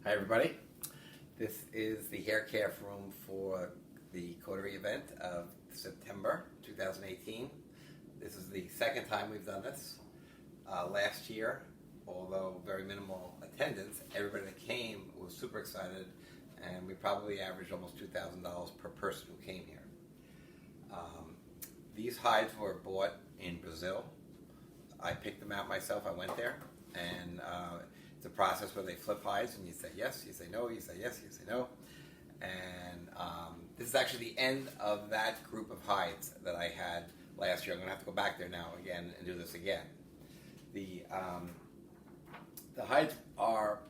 Hi everybody. This is the Haircalf room for the coterie event of September 2018. This is the second time we've done this. Last year, although very minimal attendance, everybody that came was super excited, and we probably averaged almost $2,000 per person who came here. These hides were bought in Brazil. I picked them out myself. I went there, and it's a process where they flip hides, and you say yes, you say no, you say yes, you say no. And this is actually the end of that group of hides that I had last year. I'm going to have to go back there now again and do this again. The hides are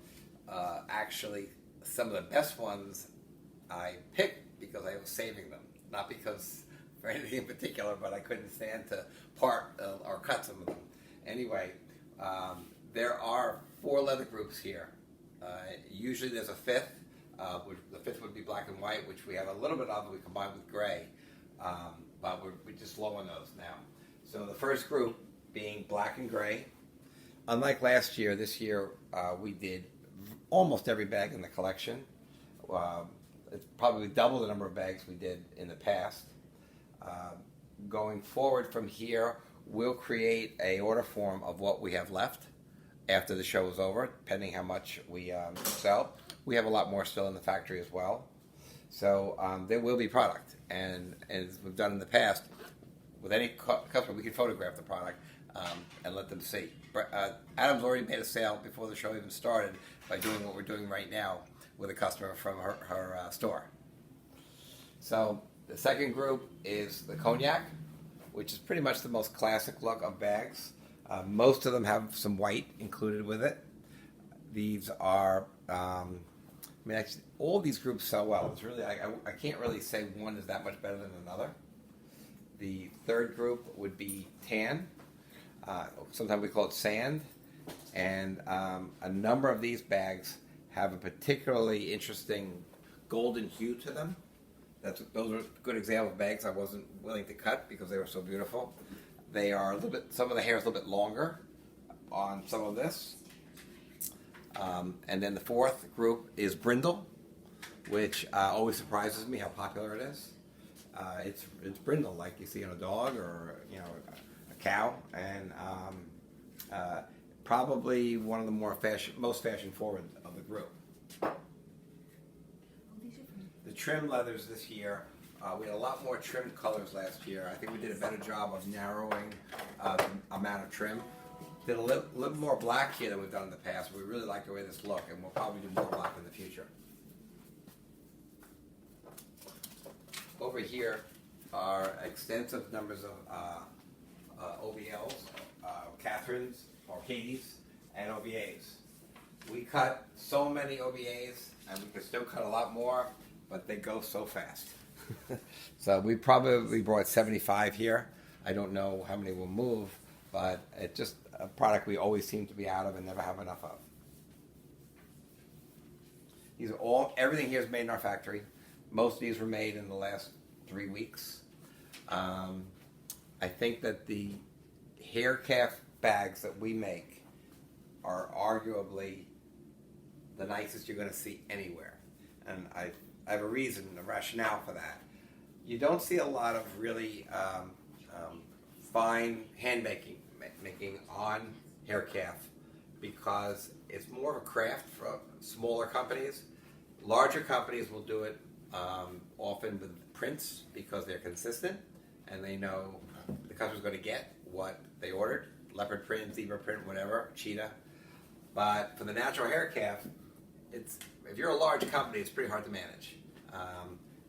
actually some of the best ones I picked because I was saving them, not because for anything in particular, but I couldn't stand to part or cut some of them. Anyway, there are 4 leather groups here. Usually there's a fifth. The fifth would be black and white, which we have a little bit of that we combine with gray, but we're just low on those now. So the first group being black and gray. Unlike last year, this year we did almost every bag in the collection. It's probably double the number of bags we did in the past. Going forward from here, we'll create a order form of what we have left after the show is over, depending how much we sell. We have a lot more still in the factory as well. So there will be product. And as we've done in the past, with any customer, we can photograph the product and let them see. Adam's already made a sale before the show even started by doing what we're doing right now with a customer from her store. So the second group is the cognac, which is pretty much the most classic look of bags. Most of them have some white included with it. These are, actually, all these groups sell well. It's really, I can't really say one is that much better than another. The third group would be tan. Sometimes we call it sand. And a number of these bags have a particularly interesting golden hue to them. Those are good example of bags I wasn't willing to cut because they were so beautiful. They are a little bit, some of the hair is a little bit longer on some of this. And then the fourth group is brindle, which always surprises me how popular it is. It's brindle like you see on a dog or a cow, and probably one of the most fashion forward of the group. The trim leathers this year, we had a lot more trimmed colors last year. I think we did a better job of narrowing the amount of trim. Did a little more black here than we've done in the past. We really like the way this look, and we'll probably do more black in the future. Over here are extensive numbers of OBLs, Catherines, or Katie's, and OBAs. We cut so many OBAs, and we could still cut a lot more, but they go so fast. So we probably brought 75 here. I don't know how many will move, but it's just a product we always seem to be out of and never have enough of. These are everything here is made in our factory. Most of these were made in the last 3 weeks. I think that the Haircalf bags that we make are arguably the nicest you're going to see anywhere. And I have a reason, a rationale for that. You don't see a lot of really fine making on Haircalf because it's more of a craft for smaller companies. Larger companies will do it often with prints because they're consistent and they know the customer's going to get what they ordered. Leopard print, zebra print, whatever, cheetah. But for the natural Haircalf, if you're a large company, it's pretty hard to manage.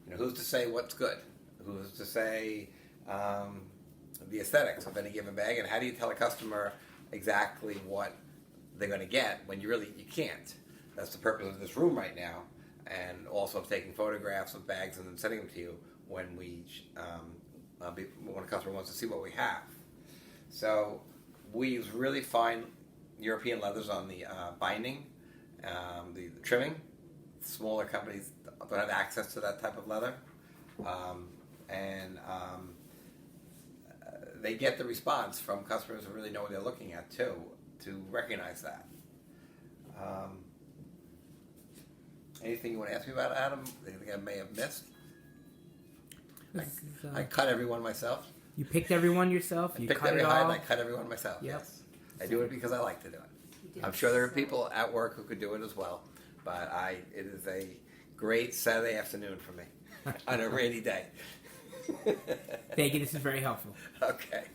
Who's to say what's good? Who's to say the aesthetics of any given bag? And how do you tell a customer exactly what they're going to get when you can't? That's the purpose of this room right now, and also of taking photographs of bags and then sending them to you when when a customer wants to see what we have. So we use really fine European leathers on the binding, the trimming. Smaller companies don't have access to that type of leather, and they get the response from customers who really know what they're looking at too, to recognize that. Anything you want to ask me about, Adam? Anything I may have missed? I I cut everyone myself. You picked everyone yourself. I You picked cut every it hide all. and I cut everyone myself. Yep. Yes. I do it because I like to do it. I'm sure there are people at work who could do it as well, but it is a great Saturday afternoon for me on a rainy day. Thank you. This is very helpful. Okay.